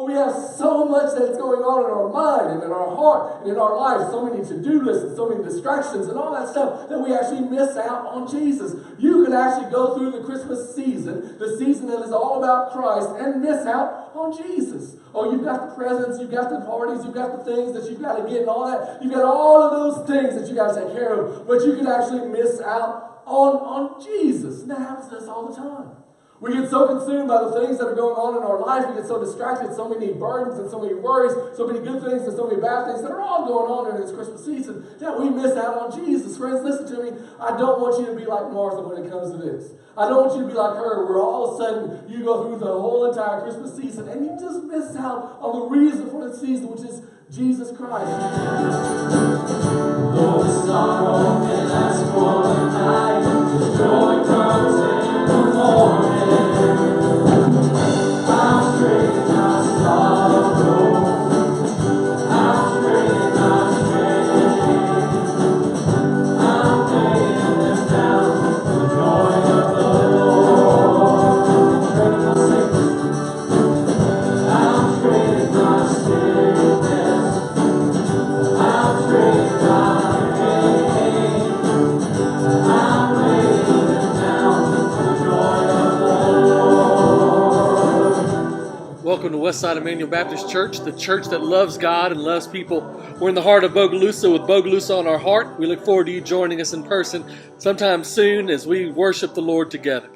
we have so much that's going on in our mind and in our heart and in our life, so many to-do lists and so many distractions and all that stuff that we actually miss out on Jesus. You can actually go through the Christmas season, the season that is all about Christ, and miss out on Jesus. Oh, you've got the presents, you've got the parties, you've got the things that you've got to get and all that. You've got all of those things that you got to take care of, but you can actually miss out on Jesus. And that happens to us all the time. We get so consumed by the things that are going on in our life. We get so distracted, so many burdens and so many worries, so many good things and so many bad things that are all going on during this Christmas season that we miss out on Jesus. Friends, listen to me. I don't want you to be like Martha when it comes to this. I don't want you to be like her, where all of a sudden you go through the whole entire Christmas season and you just miss out on the reason for the season, which is Jesus Christ. Though the sorrow may last for the night, the joy comes in the morning. I'm straight, not sorrow. I'm straight, not shame. I'm laying them down for the joy of the Lord. I'm straight, not sickness. I'm straight, not pain. I'm laying them down for the joy of the Lord. Welcome to Westside Emmanuel Baptist Church, the church that loves God and loves people. We're in the heart of Bogalusa with Bogalusa on our heart. We look forward to you joining us in person sometime soon as we worship the Lord together.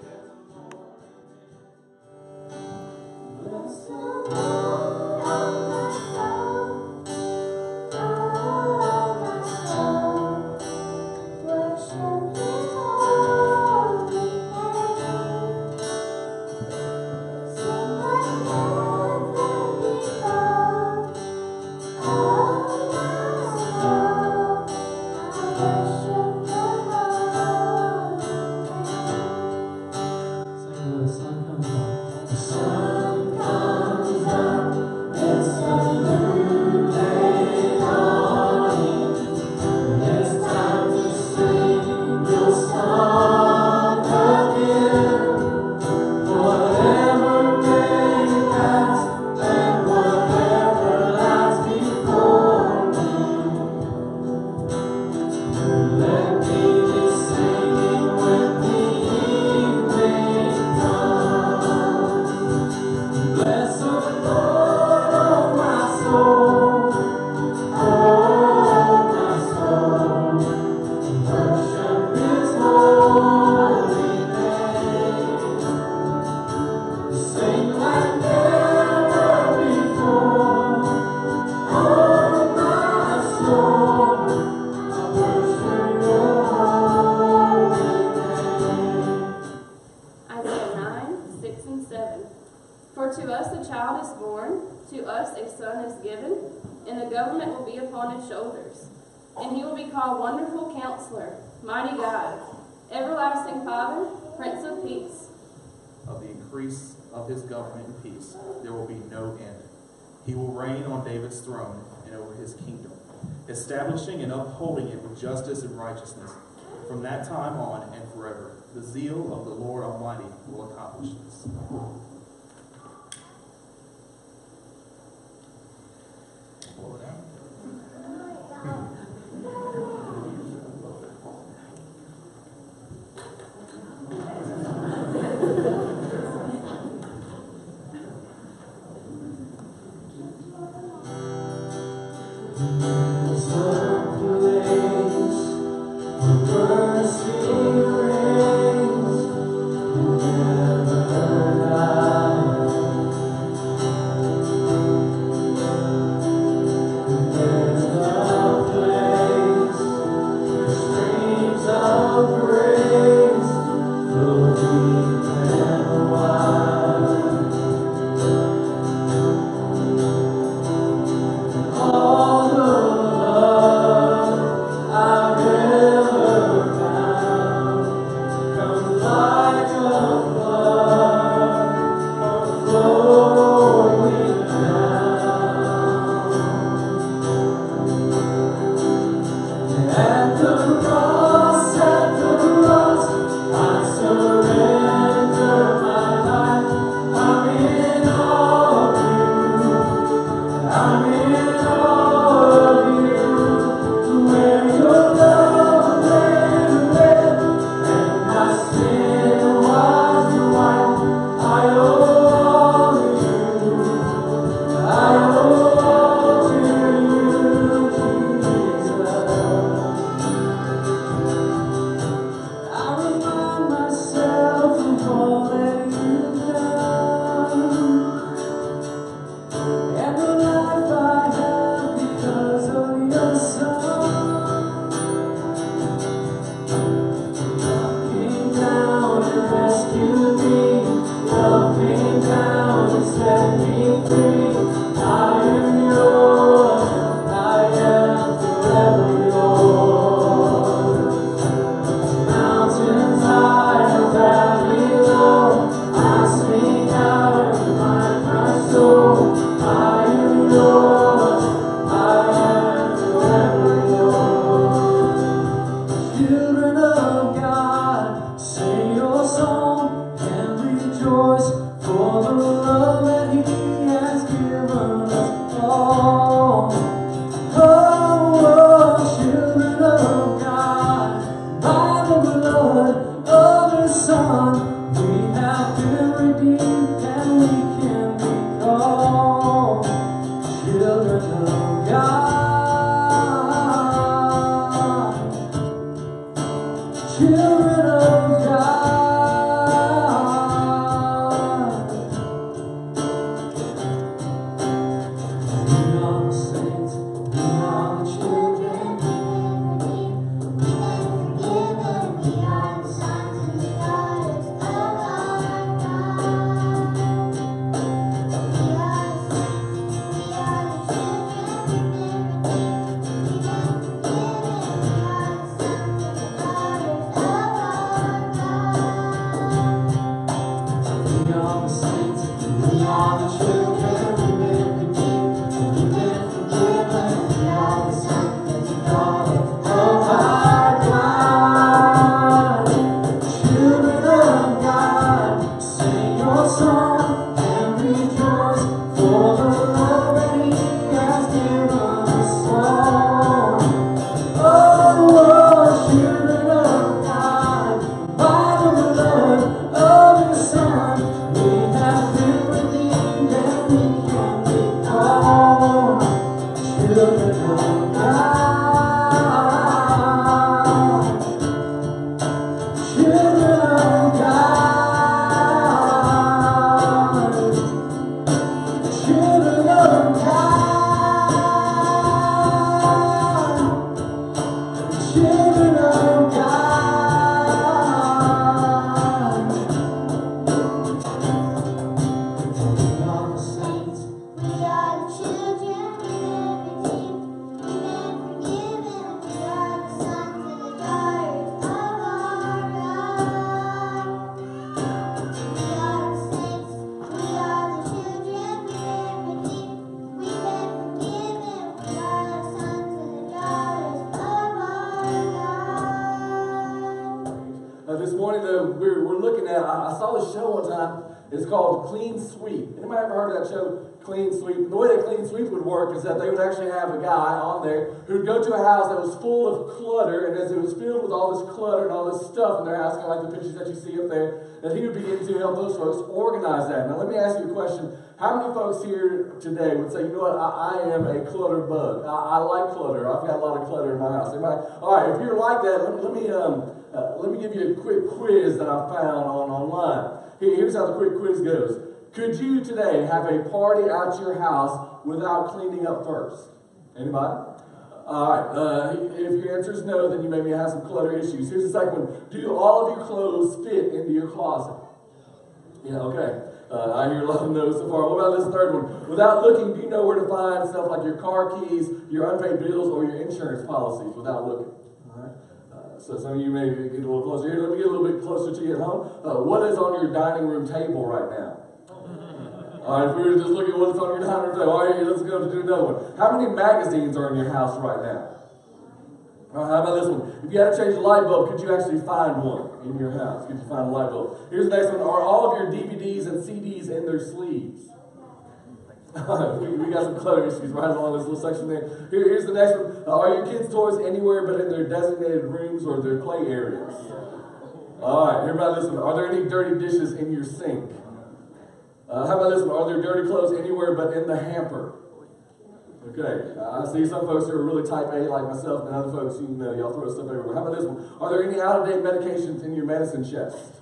Establishing and upholding it with justice and righteousness from that time on and forever. The zeal of the Lord Almighty will accomplish this. Pull it out. All the This morning, though, we're looking at, I saw this show one time. It's called Clean Sweep. Anybody ever heard of that show, Clean Sweep? The way that Clean Sweep would work is that they would actually have a guy on there who'd go to a house that was full of clutter, and as it was filled with all this clutter and all this stuff in their house, kind of like the pictures that you see up there, that he would begin to help those folks organize that. Now, let me ask you a question. How many folks here today would say, you know what, I am a clutter bug. I like clutter. I've got a lot of clutter in my house. Anybody? All right, if you're like that, let me give you a quick quiz that I found online. Here's how the quick quiz goes. Could you today have a party at your house without cleaning up first? Anybody? All right. If your answer is no, then you maybe have some clutter issues. Here's the second one. Do all of your clothes fit into your closet? Yeah, okay. I hear a lot of no's so far. What about this third one? Without looking, do you know where to find stuff like your car keys, your unpaid bills, or your insurance policies without looking? All right. So some of you may get a little closer here. Let me get a little bit closer to you at home. What is on your dining room table right now? All right, if we were just looking at what's on your dining room table, all right, let's go to do another one. How many magazines are in your house right now? All right, how about this one? If you had to change a light bulb, could you actually find one in your house? Could you find a light bulb? Here's the next one. Are all of your DVDs and CDs in their sleeves? we got some clutter issues right along this little section there. Here's the next one. Are your kids' toys anywhere but in their designated rooms or their play areas? All right, hear about this one. Are there any dirty dishes in your sink? How about this one? Are there dirty clothes anywhere but in the hamper? Okay, I see some folks who are really type A like myself, and other folks, y'all throw stuff everywhere. How about this one? Are there any out-of-date medications in your medicine chest?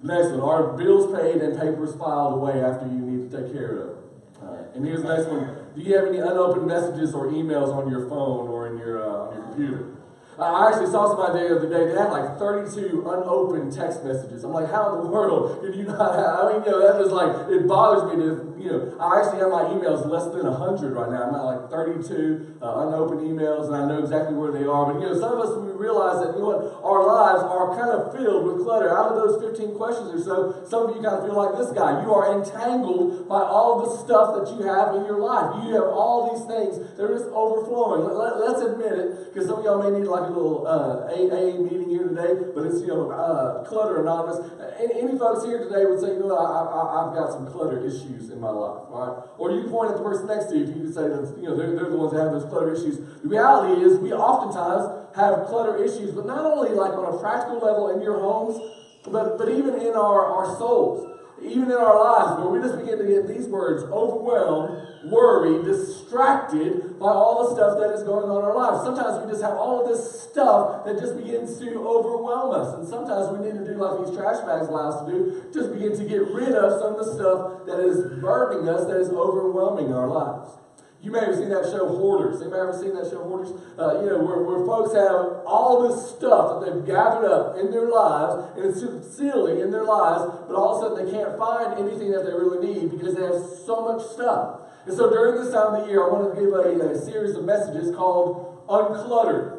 Next one, are bills paid and papers filed away after you need to take care of them? All right. And here's the next one. Do you have any unopened messages or emails on your phone or in on your computer? I actually saw somebody the other day, they had like 32 unopened text messages. I'm like, how in the world did you not have, that just like, it bothers me to, I actually have my emails less than 100 right now. I'm at like 32 unopened emails, and I know exactly where they are. But some of us, we realize that our lives are kind of filled with clutter. Out of those 15 questions or so, some of you kind of feel like this guy. You are entangled by all the stuff that you have in your life. You have all these things that are just overflowing. Let's admit it, because some of y'all may need like a little AA meeting here today, but it's Clutter Anonymous. Any folks here today would say, I've got some clutter issues in my life, all right? Or you can point at the person next to you if you could say that they're the ones that have those clutter issues. The reality is we oftentimes have clutter issues, but not only like on a practical level in your homes, but even in our souls. Even in our lives, where we just begin to get these words: overwhelmed, worried, distracted by all the stuff that is going on in our lives. Sometimes we just have all of this stuff that just begins to overwhelm us. And sometimes we need to do like these trash bags allow us to do, just begin to get rid of some of the stuff that is burdening us, that is overwhelming our lives. You may have seen that show Hoarders. Anybody ever seen that show Hoarders? Where folks have all this stuff that they've gathered up in their lives, and it's silly in their lives, but all of a sudden they can't find anything that they really need because they have so much stuff. And so during this time of the year, I wanted to give a series of messages called Uncluttered.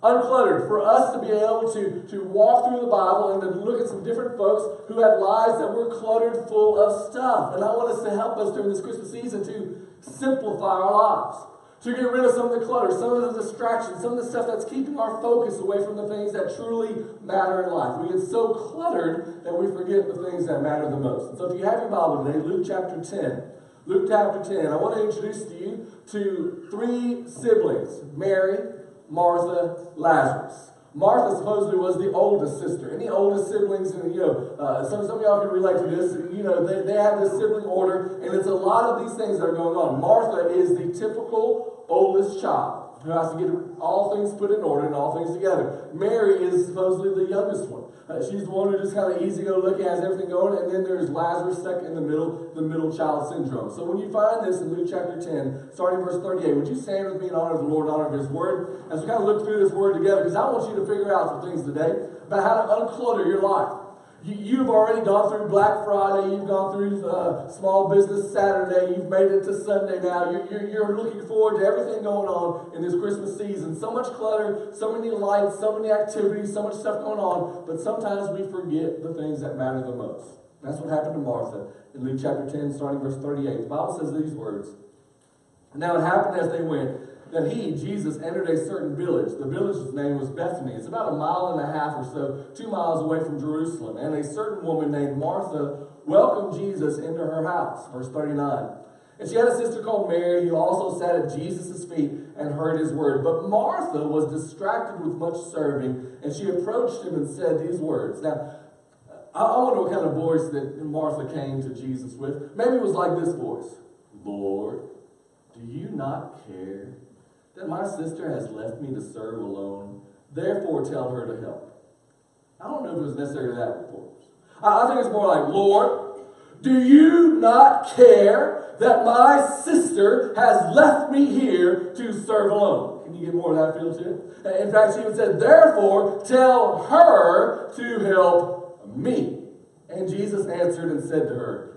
Uncluttered, for us to be able to walk through the Bible and to look at some different folks who had lives that were cluttered full of stuff. And I want us to help us during this Christmas season to simplify our lives, to get rid of some of the clutter, some of the distractions, some of the stuff that's keeping our focus away from the things that truly matter in life. We get so cluttered that we forget the things that matter the most. And so if you have your Bible today, Luke chapter 10. Luke chapter 10, I want to introduce to you to three siblings: Mary, Martha, Lazarus. Martha supposedly was the oldest sister. Any oldest siblings, and some of y'all can relate to this. They have this sibling order, and it's a lot of these things that are going on. Martha is the typical oldest child who has to get all things put in order and all things together. Mary is supposedly the youngest one. She's the one who just kind of easy-go-lucky, has everything going, and then there's Lazarus stuck in the middle child syndrome. So when you find this in Luke chapter 10, starting verse 38, would you stand with me in honor of the Lord, in honor of His Word, as we kind of look through this Word together, because I want you to figure out some things today about how to unclutter your life. You've already gone through Black Friday, you've gone through Small Business Saturday, you've made it to Sunday now. You're looking forward to everything going on in this Christmas season. So much clutter, so many lights, so many activities, so much stuff going on, but sometimes we forget the things that matter the most. That's what happened to Martha in Luke chapter 10, starting verse 38. The Bible says these words: "Now it happened as they went, that he, Jesus, entered a certain village. The village's name was Bethany. It's about 1.5 miles or so, 2 miles away from Jerusalem. And a certain woman named Martha welcomed Jesus into her house." Verse 39. "And she had a sister called Mary, who also sat at Jesus' feet and heard his word. But Martha was distracted with much serving, and she approached him and said these words." Now, I wonder what kind of voice that Martha came to Jesus with. Maybe it was like this voice: "Lord, do you not care that my sister has left me to serve alone? Therefore tell her to help." I don't know if it was necessarily that voice. I think it's more like, "Lord, do you not care that my sister has left me here to serve alone?" Can you get more of that feel to it? In fact, she even said, "Therefore tell her to help me." And Jesus answered and said to her,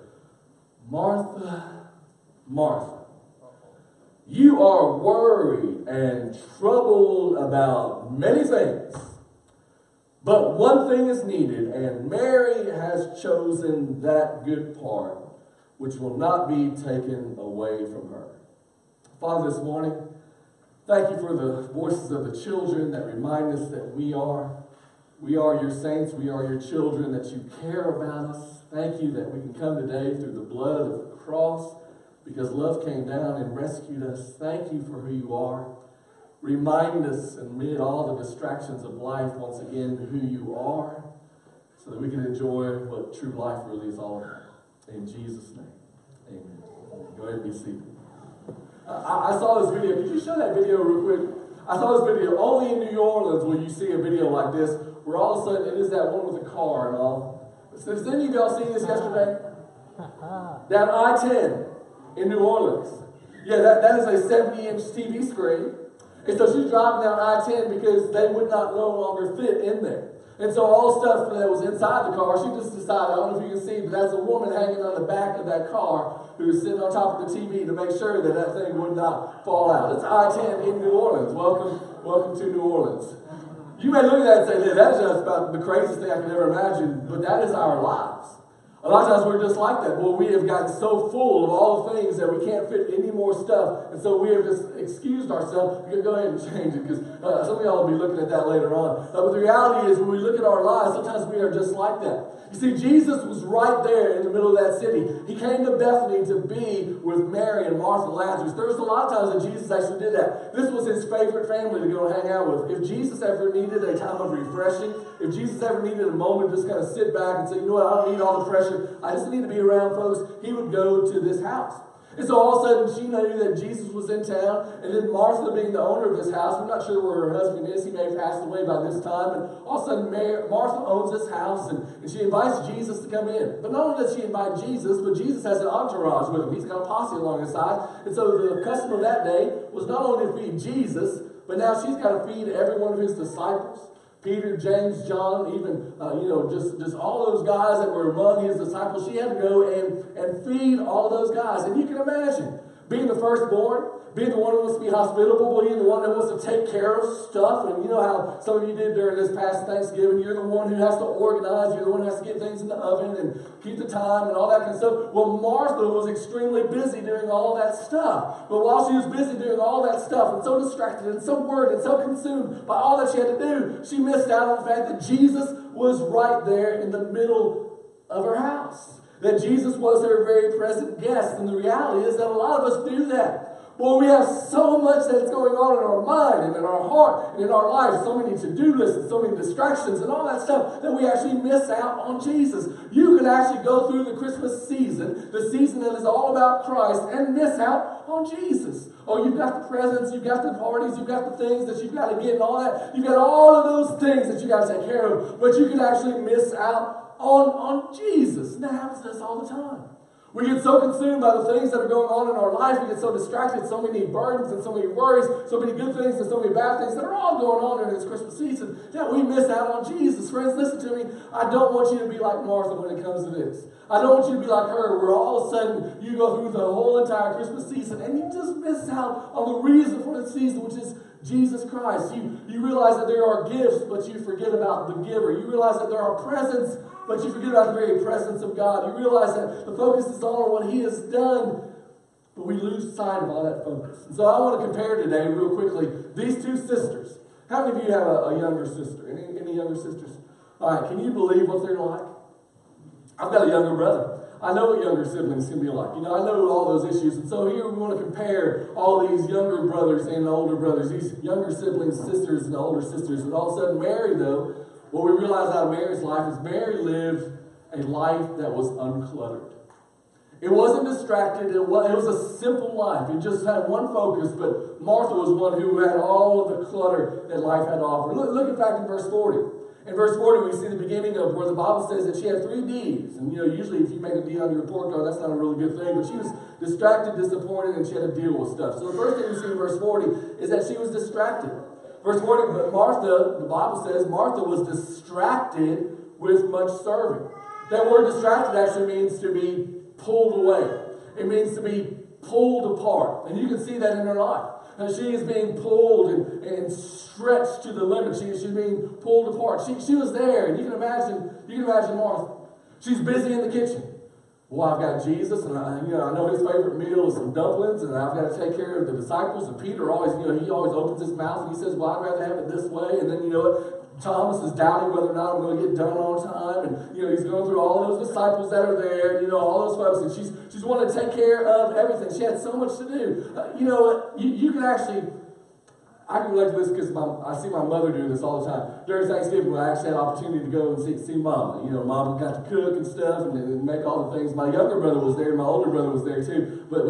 "Martha, Martha, you are worried and troubled about many things, but one thing is needed, and Mary has chosen that good part, which will not be taken away from her." Father, this morning, thank you for the voices of the children that remind us that we are your saints, we are your children, that you care about us. Thank you that we can come today through the blood of the cross, because love came down and rescued us. Thank you for who you are. Remind us amid all the distractions of life once again who you are, so that we can enjoy what true life really is all about. In Jesus' name, amen. Go ahead and be seated. I saw this video. Could you show that video real quick? I saw this video. Only in New Orleans will you see a video like this, where all of a sudden it is that one with the car and all. Has any of y'all seen this yesterday? Down I-10 in New Orleans. Yeah, that is a 70-inch TV screen. And so she's driving down I-10 because they would not no longer fit in there. And so all the stuff that was inside the car, she just decided, I don't know if you can see, but that's a woman hanging on the back of that car who was sitting on top of the TV to make sure that that thing would not fall out. It's I-10 in New Orleans. Welcome to New Orleans. You may look at that and say, that's just about the craziest thing I could ever imagine, but that is our lives. A lot of times we're just like that. Boy, we have gotten so full of all the things that we can't fit any more stuff. And so we have just excused ourselves. You can go ahead and change it because some of y'all will be looking at that later on. But the reality is when we look at our lives, sometimes we are just like that. You see, Jesus was right there in the middle of that city. He came to Bethany to be with Mary and Martha and Lazarus. There was a lot of times that Jesus actually did that. This was his favorite family to go hang out with. If Jesus ever needed a time of refreshing, if Jesus ever needed a moment to just kind of sit back and say, you know what, I don't need all the pressure, I just need to be around folks, he would go to this house. And so all of a sudden she knew that Jesus was in town, and then Martha, being the owner of this house, we're not sure where her husband is, he may have passed away by this time, and all of a sudden Martha owns this house, and she invites Jesus to come in. But not only does she invite Jesus, but Jesus has an entourage with him. He's got a posse along his side. And so the custom of that day was not only to feed Jesus, but now she's got to feed every one of his disciples. Peter, James, John, even, just all those guys that were among his disciples. She had to go and feed all those guys. And you can imagine being the firstborn, being the one who wants to be hospitable, being the one that wants to take care of stuff. And you know how some of you did during this past Thanksgiving. You're the one who has to organize. You're the one who has to get things in the oven and keep the time and all that kind of stuff. Well, Martha was extremely busy doing all that stuff. But while she was busy doing all that stuff and so distracted and so worried and so consumed by all that she had to do, she missed out on the fact that Jesus was right there in the middle of her house. That Jesus was her very present guest. And the reality is that a lot of us do that. Well, we have so much that's going on in our mind and in our heart and in our life, so many to-do lists and so many distractions and all that stuff that we actually miss out on Jesus. You can actually go through the Christmas season, the season that is all about Christ, and miss out on Jesus. Oh, you've got the presents, you've got the parties, you've got the things that you've got to get and all that. You've got all of those things that you got to take care of, but you can actually miss out on Jesus. And that happens to us all the time. We get so consumed by the things that are going on in our life. We get so distracted, so many burdens and so many worries, so many good things and so many bad things that are all going on during this Christmas season that we miss out on Jesus. Friends, listen to me. I don't want you to be like Martha when it comes to this. I don't want you to be like her where all of a sudden you go through the whole entire Christmas season and you just miss out on the reason for the season, which is Jesus Christ. You realize that there are gifts, but you forget about the giver. You realize that there are presents, but you forget about the very presence of God. You realize that the focus is on what he has done, but we lose sight of all that focus. And so I want to compare today, real quickly, these two sisters. How many of you have a younger sister? Any younger sisters? All right, can you believe what they're like? I've got a younger brother. I know what younger siblings can be like. You know, I know all those issues. And so here we want to compare all these younger brothers and older brothers, these younger siblings, sisters and older sisters. And all of a sudden, Mary, though, what we realize out of Mary's life is Mary lived a life that was uncluttered. It wasn't distracted. It was a simple life. It just had one focus, but Martha was one who had all of the clutter that life had to offer. Look in fact in verse 40. In verse 40, we see the beginning of where the Bible says that she had 3 D's. And, you know, usually if you make a D on your report card, that's not a really good thing. But she was distracted, disappointed, and she had to deal with stuff. So the first thing we see in verse 40 is that she was distracted. Verse 40, but Martha, the Bible says, Martha was distracted with much serving. That word distracted actually means to be pulled away. It means to be pulled apart. And you can see that in her life. And she is being pulled and stretched to the limit. She's being pulled apart. She was there, and you can imagine Martha. She's busy in the kitchen. Well, I've got Jesus, and I know his favorite meal is some dumplings, and I've got to take care of the disciples. And Peter always, he always opens his mouth and he says, "Well, I'd rather have it this way." And then you know what? Thomas is doubting whether or not I'm going to get done on time, and he's going through all those disciples that are there, and all those folks, and she's wanting to take care of everything. She had so much to do. You know what? You can actually. I can relate to this because I see my mother doing this all the time. During Thanksgiving, I actually had an opportunity to go and see Mama. Mama got to cook and stuff and make all the things. My younger brother was there, and my older brother was there too. But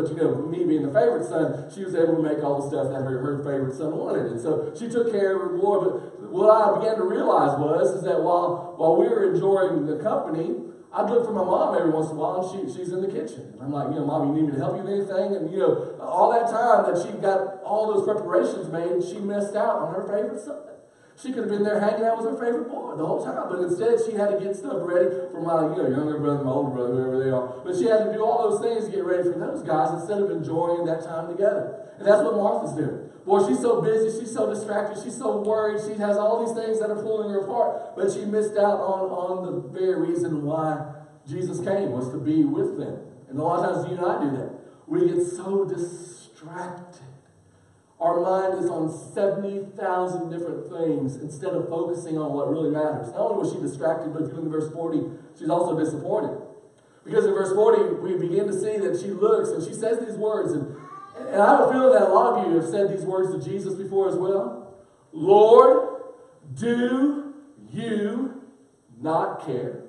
me being the favorite son, she was able to make all the stuff that her favorite son wanted. And so she took care of her more. But what I began to realize is that while we were enjoying the company, I'd look for my mom every once in a while, and she's in the kitchen. And I'm like, Mom, you need me to help you with anything? And, all that time that she got all those preparations made, she missed out on her favorite son. She could have been there hanging out with her favorite boy the whole time, but instead she had to get stuff ready for my younger brother, my older brother, whoever they are. But she had to do all those things to get ready for those guys instead of enjoying that time together. And that's what Martha's doing. Boy, she's so busy, she's so distracted, she's so worried, she has all these things that are pulling her apart, but she missed out on the very reason why Jesus came, was to be with them. And a lot of times you and I do that. We get so distracted. Our mind is on 70,000 different things instead of focusing on what really matters. Not only was she distracted, but if you look at verse 40, she's also disappointed. Because in verse 40, we begin to see that she looks and she says these words. And I have a feeling that a lot of you have said these words to Jesus before as well. Lord, do you not care?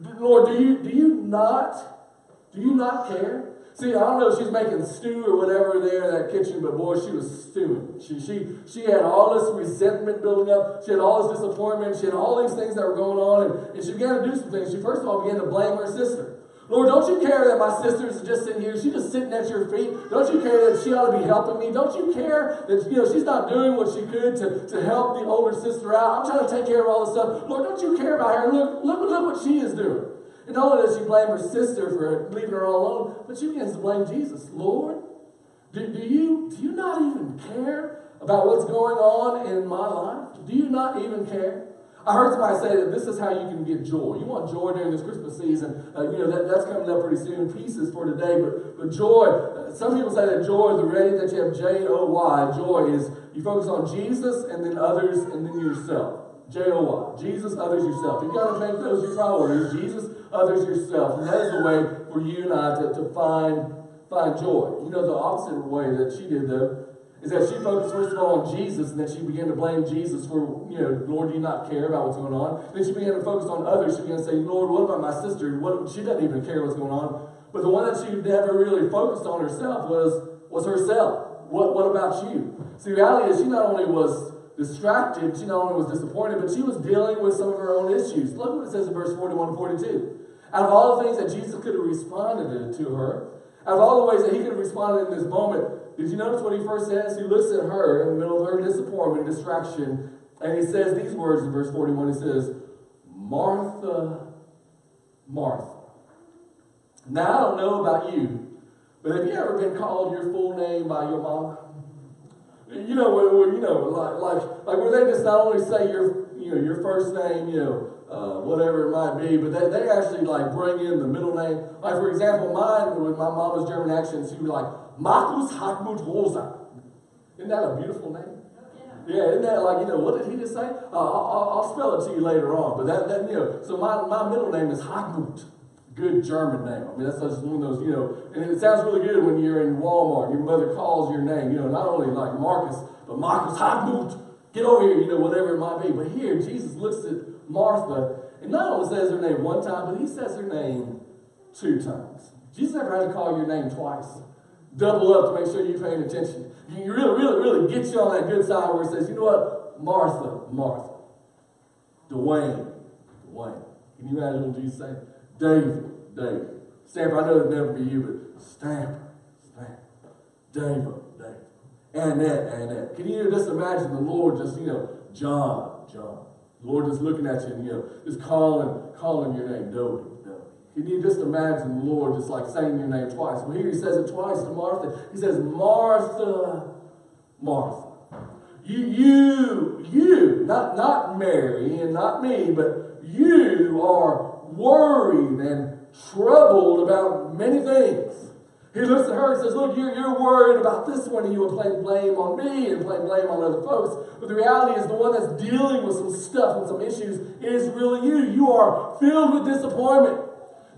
Lord, do you not care? See, I don't know if she's making stew or whatever there in that kitchen, but boy, she was stewing. She had all this resentment building up. She had all this disappointment. She had all these things that were going on, and she began to do some things. She first of all began to blame her sister. Lord, don't you care that my sister's just sitting here? She's just sitting at your feet. Don't you care that she ought to be helping me? Don't you care that she's not doing what she could to help the older sister out? I'm trying to take care of all this stuff. Lord, don't you care about her? Look what she is doing. And not only does she blame her sister for leaving her all alone, but she begins to blame Jesus. Lord, do you not even care about what's going on in my life? Do you not even care? I heard somebody say that this is how you can get joy. You want joy during this Christmas season. That's coming up pretty soon. Peace is for today, but joy. Some people say that joy, the ready that you have J-O-Y. Joy is you focus on Jesus and then others and then yourself. J-O-Y. Jesus, others, yourself. You've got to make those your priorities. Jesus, others, yourself. And that is the way for you and I to find joy. The opposite way that she did, though, is that she focused first of all on Jesus, and then she began to blame Jesus for, Lord, do you not care about what's going on? Then she began to focus on others. She began to say, Lord, what about my sister? She doesn't even care what's going on. But the one that she never really focused on herself was herself. What about you? See, the reality is she not only was distracted, she not only was disappointed, but she was dealing with some of her own issues. Look what it says in verse 41 and 42. Out of all the things that Jesus could have responded to her, out of all the ways that he could have responded in this moment, did you notice what he first says? He looks at her in the middle of her disappointment and distraction, and he says these words in verse 41. He says, Martha, Martha. Now, I don't know about you, but have you ever been called your full name by your mama? Like where they just not only say your first name, whatever it might be, but they actually like bring in the middle name. Like for example, mine with my mama's German accent, she'd be like Markus Hartmut Rosa. Isn't that a beautiful name? Yeah, isn't that like what did he just say? I'll spell it to you later on. But that so my middle name is Hartmut. Good German name. I mean, that's just one of those, and it sounds really good when you're in Walmart. Your mother calls your name, not only like Marcus, but Marcus Hartmut. Get over here, whatever it might be. But here, Jesus looks at Martha, and not only says her name one time, but he says her name 2 times. Jesus never had to call your name twice. Double up to make sure you're paying attention. You really get you on that good side where it says, you know what? Martha, Martha. Dwayne. Can you imagine what Jesus saying? David. Stamper, I know it'd never be you, but Stamper. David. Annette. Can you just imagine the Lord just, John. The Lord just looking at you and, just calling your name, Dodie. Can you just imagine the Lord just like saying your name twice? Well, here he says it twice to Martha. He says, Martha. You, not Mary and not me, but you are worried and troubled about many things. He looks at her and says, look, you're worried about this one, and you will blame on me and blame on other folks. But the reality is the one that's dealing with some stuff and some issues is really you. You are filled with disappointment.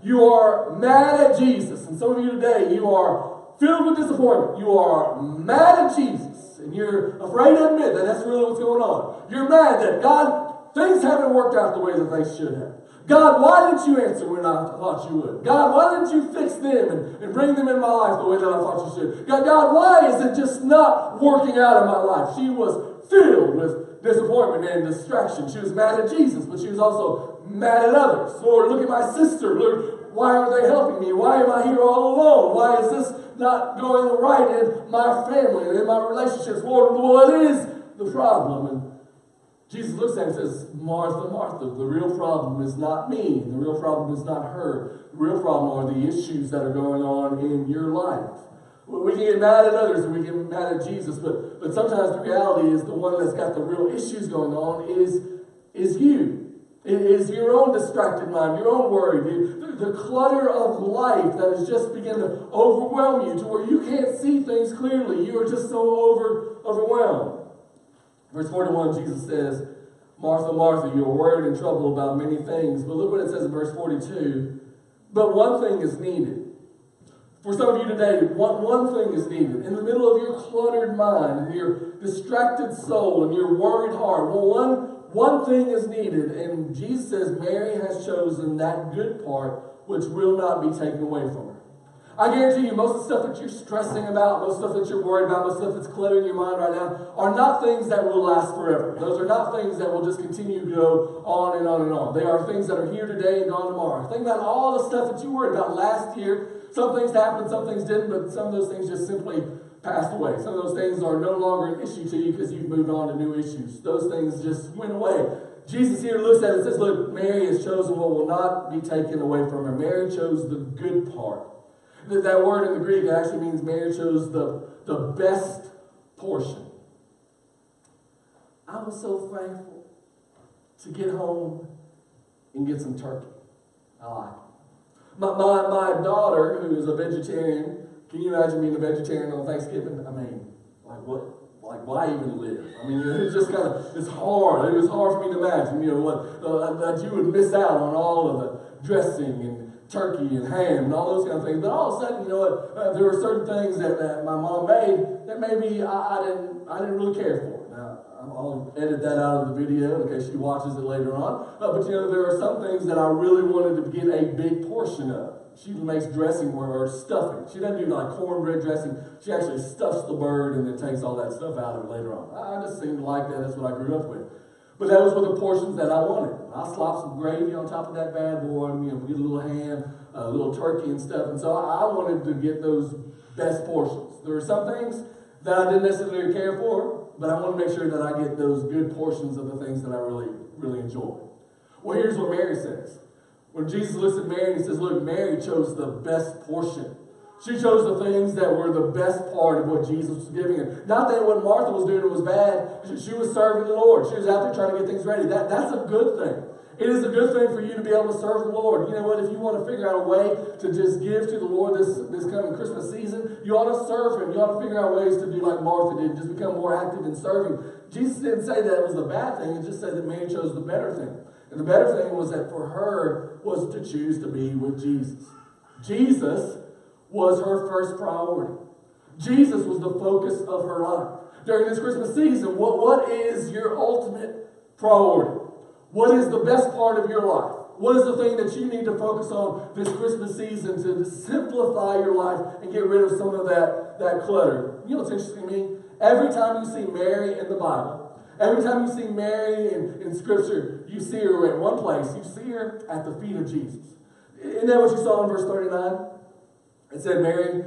You are mad at Jesus. And some of you today, you are filled with disappointment. You are mad at Jesus. And you're afraid to admit that that's really what's going on. You're mad that God, things haven't worked out the way that they should have. God, why didn't you answer when I thought you would? God, why didn't you fix them and bring them in my life the way that I thought you should? God, why is it just not working out in my life? She was filled with disappointment and distraction. She was mad at Jesus, but she was also mad at others. Lord, look at my sister. Lord, why aren't they helping me? Why am I here all alone? Why is this not going right in my family and in my relationships? Lord, what is the problem? And Jesus looks at her and says, Martha, Martha, the real problem is not me. The real problem is not her. The real problem are the issues that are going on in your life. We can get mad at others and we get mad at Jesus, but sometimes the reality is the one that's got the real issues going on is you. It is your own distracted mind, your own worry, the clutter of life that has just begun to overwhelm you to where you can't see things clearly. You are just so overwhelmed. Verse 41, Jesus says, Martha, Martha, you are worried and troubled about many things. But look what it says in verse 42. But one thing is needed. For some of you today, one thing is needed. In the middle of your cluttered mind and your distracted soul and your worried heart, well, one thing is needed. And Jesus says Mary has chosen that good part which will not be taken away from her. I guarantee you, most of the stuff that you're stressing about, most stuff that you're worried about, most stuff that's cluttering your mind right now, are not things that will last forever. Those are not things that will just continue to go on and on and on. They are things that are here today and gone tomorrow. Think about all the stuff that you worried about last year. Some things happened, some things didn't, but some of those things just simply passed away. Some of those things are no longer an issue to you because you've moved on to new issues. Those things just went away. Jesus here looks at it and says, look, Mary has chosen what will not be taken away from her. Mary chose the good part. That word in the Greek actually means Mary chose the best portion. I was so thankful to get home and get some turkey. I like it. My daughter, who is a vegetarian, can you imagine being a vegetarian on Thanksgiving? I mean, like what? Like, why even live? I mean, it's just kind of, it's hard. It was hard for me to imagine, that you would miss out on all of the dressing and turkey and ham and all those kind of things. But all of a sudden, there were certain things that my mom made that maybe I didn't really care for. Now, I'll edit that out of the video in case she watches it later on. But there are some things that I really wanted to get a big portion of. She makes dressing or stuffing. She doesn't do like cornbread dressing. She actually stuffs the bird and then takes all that stuff out of it later on. I just seemed to like that. That's what I grew up with. But those were the portions that I wanted. I slopped some gravy on top of that bad boy, get a little ham, a little turkey and stuff. And so I wanted to get those best portions. There were some things that I didn't necessarily care for, but I want to make sure that I get those good portions of the things that I really, really enjoy. Well, here's what Mary says. When Jesus looks at Mary, he says, look, Mary chose the best portion. She chose the things that were the best part of what Jesus was giving her. Not that what Martha was doing was bad. She was serving the Lord. She was out there trying to get things ready. That's a good thing. It is a good thing for you to be able to serve the Lord. You know what? If you want to figure out a way to just give to the Lord this coming Christmas season, you ought to serve Him. You ought to figure out ways to do like Martha did, just become more active in serving. Jesus didn't say that it was the bad thing. It just said that Mary chose the better thing. And the better thing was that for her was to choose to be with Jesus. Jesus was her first priority. Jesus was the focus of her life. During this Christmas season, what is your ultimate priority? What is the best part of your life? What is the thing that you need to focus on this Christmas season to simplify your life and get rid of some of that clutter? You know what's interesting to me? Every time you see Mary in the Bible, every time you see Mary in Scripture, you see her in one place. You see her at the feet of Jesus. Isn't that what you saw in verse 39? It said Mary,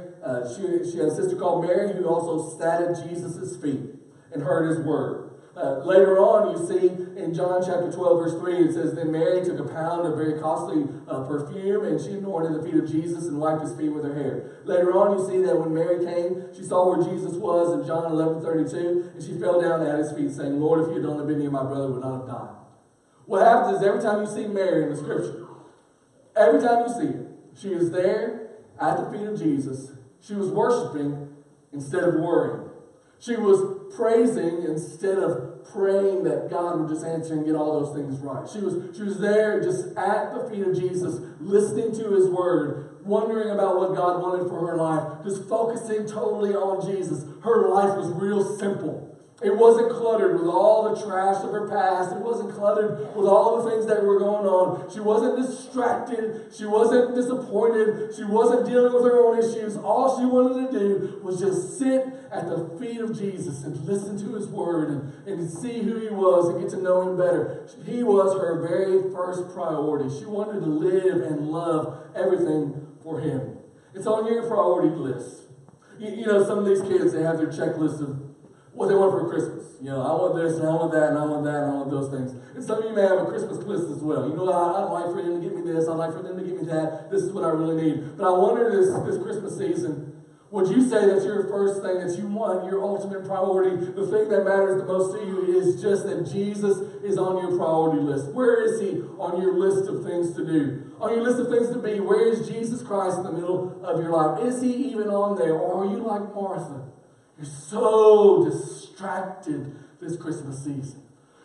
she had a sister called Mary who also sat at Jesus' feet and heard His word. Later on, you see in John chapter 12, verse 3, it says, then Mary took a pound of very costly perfume and she anointed the feet of Jesus and wiped His feet with her hair. Later on, you see that when Mary came, she saw where Jesus was in John 11:32, and she fell down at His feet saying, Lord, if you had only been here, my brother would not have died. What happens is every time you see Mary in the Scripture, every time you see her, she is there at the feet of Jesus. She was worshiping instead of worrying. She was praising instead of praying that God would just answer and get all those things right. She was there just at the feet of Jesus, listening to His word, wondering about what God wanted for her life, just focusing totally on Jesus. Her life was real simple. It wasn't cluttered with all the trash of her past. It wasn't cluttered with all the things that were going on. She wasn't distracted. She wasn't disappointed. She wasn't dealing with her own issues. All she wanted to do was just sit at the feet of Jesus and listen to His word and see who He was and get to know Him better. He was her very first priority. She wanted to live and love everything for Him. It's on your priority list. You know, some of these kids, they have their checklist of what they want for Christmas. You know, I want this, and I want that, and I want that, and I want those things. And some of you may have a Christmas list as well. You know, I'd like for them to get me this, I'd like for them to get me that. This is what I really need. But I wonder this Christmas season, would you say that's your first thing that you want, your ultimate priority, the thing that matters the most to you is just that Jesus is on your priority list? Where is he on your list of things to do? On your list of things to be, where is Jesus Christ in the middle of your life? Is he even on there? Or are you like Martha? You're so distracted this Christmas season.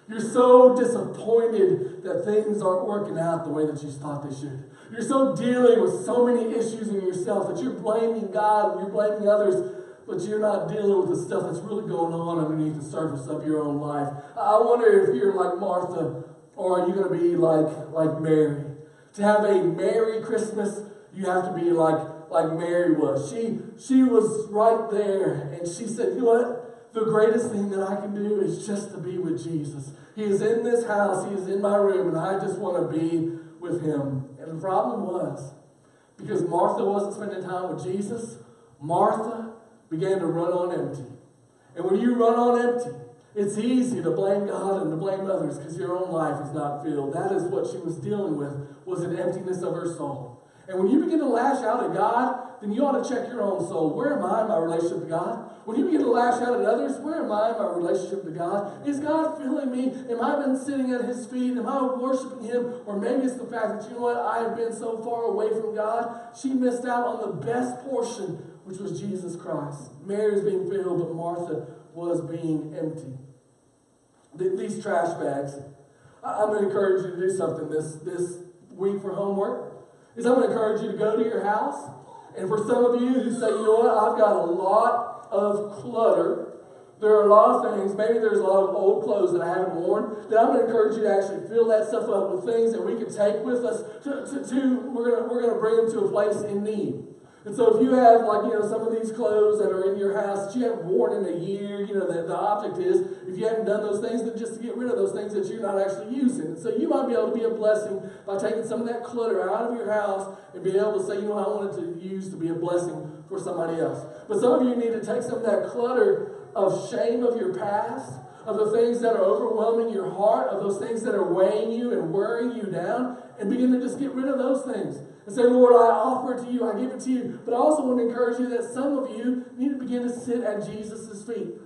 You're so disappointed that things aren't working out the way that you thought they should. You're so dealing with so many issues in yourself that you're blaming God and you're blaming others, but you're not dealing with the stuff that's really going on underneath the surface of your own life. I wonder if you're like Martha, or are you going to be like Mary? To have a Merry Christmas, you have to be like Mary was. She was right there, and she said, you know what? The greatest thing that I can do is just to be with Jesus. He is in this house. He is in my room, and I just want to be with him. And the problem was, because Martha wasn't spending time with Jesus, Martha began to run on empty. And when you run on empty, it's easy to blame God and to blame others because your own life is not filled. That is what she was dealing with, was an emptiness of her soul. And when you begin to lash out at God, then you ought to check your own soul. Where am I in my relationship to God? When you begin to lash out at others, where am I in my relationship to God? Is God filling me? Am I been sitting at his feet? Am I worshiping him? Or maybe it's the fact that, you know what, I have been so far away from God. She missed out on the best portion, which was Jesus Christ. Mary was being filled, but Martha was being empty. These trash bags, I'm going to encourage you to do something this week for homework. I'm going to encourage you to go to your house. And for some of you who say, you know what, I've got a lot of clutter. There are a lot of things. Maybe there's a lot of old clothes that I haven't worn. Then I'm going to encourage you to actually fill that stuff up with things that we can take with us. We're going to bring them to a place in need. And so if you have, some of these clothes that are in your house that you haven't worn in a year, the object is, if you haven't done those things, then just to get rid of those things that you're not actually using. And so you might be able to be a blessing by taking some of that clutter out of your house and being able to say, I want it to use to be a blessing for somebody else. But some of you need to take some of that clutter of shame of your past, of the things that are overwhelming your heart, of those things that are weighing you and wearing you down, and begin to just get rid of those things. And say, Lord, I offer it to you, I give it to you. But I also want to encourage you that some of you need to begin to sit at Jesus' feet.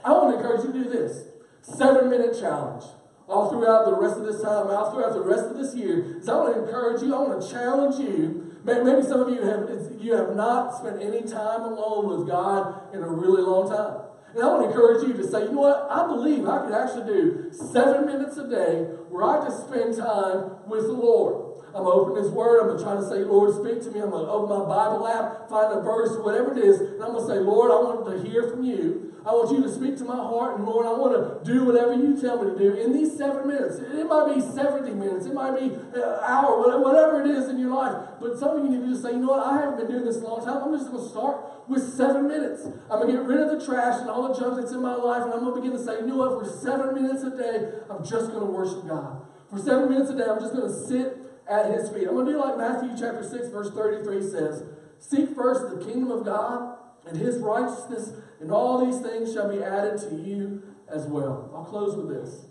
I want to encourage you to do this. 7-minute challenge. All throughout the rest of this time, all throughout the rest of this year. So I want to encourage you, I want to challenge you. Maybe some of you have not spent any time alone with God in a really long time. And I want to encourage you to say, you know what, I believe I could actually do 7 minutes a day where I just spend time with the Lord. I'm going to open his word. I'm going to try to say, Lord, speak to me. I'm going to open my Bible app, find a verse, whatever it is, and I'm going to say, Lord, I want to hear from you. I want you to speak to my heart, and Lord, I want to do whatever you tell me to do in these 7 minutes. It might be 70 minutes. It might be an hour, whatever it is in your life. But some of you need to just say, you know what, I haven't been doing this a long time. I'm just going to start with 7 minutes. I'm going to get rid of the trash and all the junk that's in my life, and I'm going to begin to say, you know what, for 7 minutes a day, I'm just going to worship God. For 7 minutes a day, I'm just going to sit at his feet. I'm going to do like Matthew chapter 6, verse 33 says, seek first the kingdom of God and his righteousness, and all these things shall be added to you as well. I'll close with this.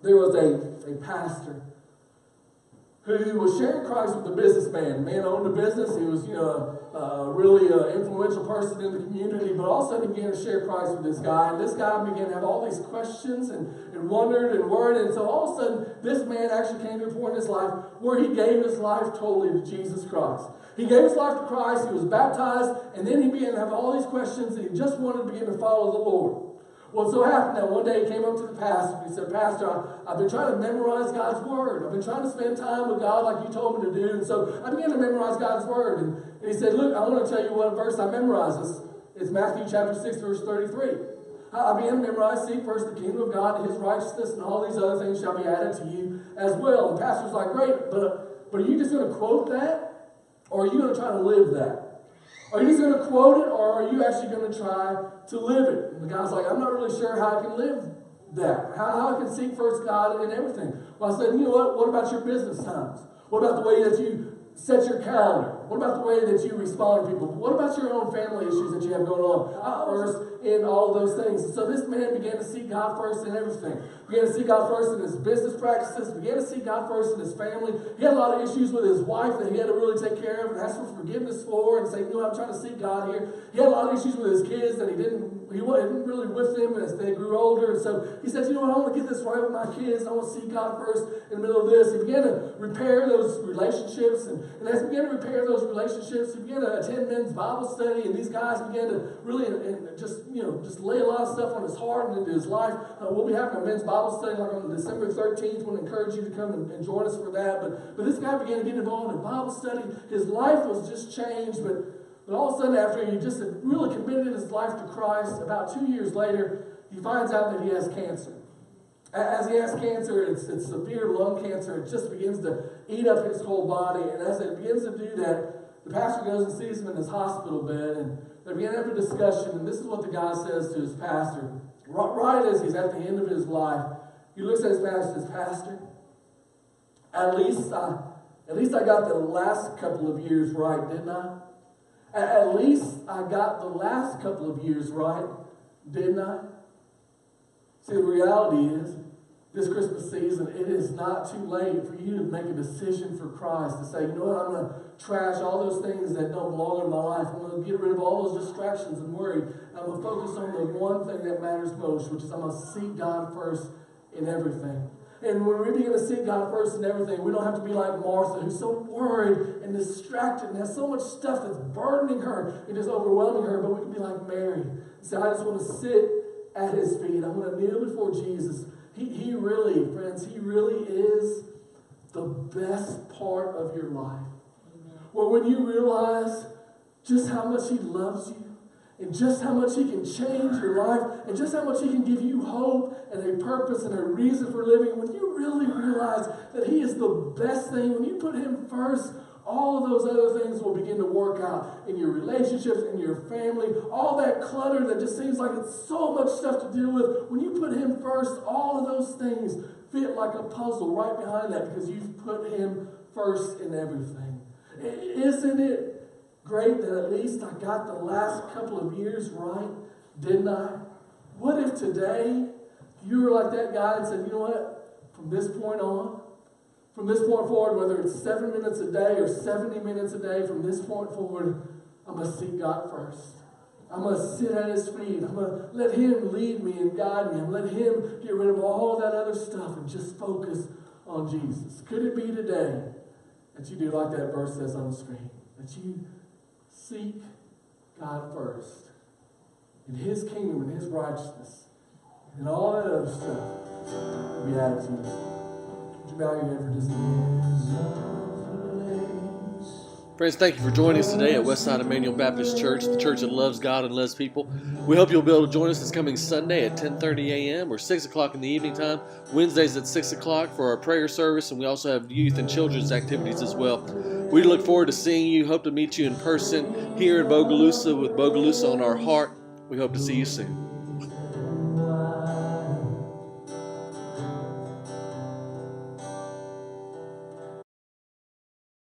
There was a pastor who was sharing Christ with a businessman. The man owned a business. He was, a really influential person in the community, but all of a sudden he began to share Christ with this guy. And this guy began to have all these questions and wondered and worried. And so all of a sudden, this man actually came to a point in his life where he gave his life totally to Jesus Christ. He gave his life to Christ. He was baptized. And then he began to have all these questions, and he just wanted to begin to follow the Lord. Well, it so happened that one day he came up to the pastor and he said, Pastor, I've been trying to memorize God's word. I've been trying to spend time with God like you told me to do. And so I began to memorize God's word. And he said, look, I want to tell you what verse I memorized. It's Matthew chapter 6, verse 33. I began to memorize, seek first the kingdom of God and his righteousness, and all these other things shall be added to you as well. And the pastor's like, great, but are you just going to quote that? Or are you going to try to live that? Are you just going to quote it, or are you actually going to try to live it? And the guy's like, I'm not really sure how I can live that. How I can seek first God in everything. Well, I said, you know what about your business times? What about the way that you set your calendar? What about the way that you respond to people? What about your own family issues that you you have going on. I'm first in all of those things. So this man began to see God first in everything. Began to see God first in his business practices. Began to see God first in his family. He had a lot of issues with his wife that he had to really take care of and ask for forgiveness for and say, you know, I'm trying to seek God here. He had a lot of issues with his kids that he wasn't really with them as they grew older. And so he said, you know what, I want to get this right with my kids. I want to see God first in the middle of this. He began to repair those relationships. And as he began to repair those relationships, he began to attend men's Bible study. And these guys began to really just lay a lot of stuff on his heart and into his life. We'll be having a men's Bible study like on December 13th. I want to encourage you to come and join us for that. But this guy began to get involved in Bible study. His life was just changed. But all of a sudden, after he just had really committed his life to Christ, about 2 years later, he finds out that he has cancer. As he has cancer, it's severe lung cancer. It just begins to eat up his whole body. And as it begins to do that, the pastor goes and sees him in his hospital bed. And they begin to have a discussion. And this is what the guy says to his pastor. Right as he's at the end of his life, he looks at his pastor and says, Pastor, at least I got the last couple of years right, didn't I? At least I got the last couple of years right, didn't I? See, the reality is, this Christmas season, it is not too late for you to make a decision for Christ, to say, you know what, I'm going to trash all those things that don't belong in my life. I'm going to get rid of all those distractions and worry. I'm going to focus on the one thing that matters most, which is I'm going to seek God first in everything. And when we begin to seek God first in everything, we don't have to be like Martha, who's so worried and distracted and has so much stuff that's burdening her and just overwhelming her. But we can be like Mary and say, I just want to sit at his feet. I want to kneel before Jesus. He really, friends, he really is the best part of your life. Well, when you realize just how much he loves you, and just how much he can change your life, and just how much he can give you hope and a purpose and a reason for living, when you really realize that he is the best thing, when you put him first, all of those other things will begin to work out in your relationships, in your family, all that clutter that just seems like it's so much stuff to deal with. When you put him first, all of those things fit like a puzzle right behind that because you've put him first in everything. Isn't it great that at least I got the last couple of years right, didn't I? What if today you were like that guy and said, you know what, from this point forward, whether it's 7 minutes a day or 70 minutes a day, from this point forward, I'm going to seek God first. I'm going to sit at his feet. I'm going to let him lead me and guide me. And let him get rid of all that other stuff and just focus on Jesus. Could it be today that you do like that verse says on the screen? That you seek God first in his kingdom and his righteousness and all that other stuff will be added to you. Would you bow your head for just a minute? Friends, thank you for joining us today at Westside Emmanuel Baptist Church, the church that loves God and loves people. We hope you'll be able to join us this coming Sunday at 10:30 a.m. or 6 o'clock in the evening time. Wednesdays at 6 o'clock for our prayer service, and we also have youth and children's activities as well. We look forward to seeing you. Hope to meet you in person here in Bogalusa with Bogalusa on our heart. We hope to see you soon.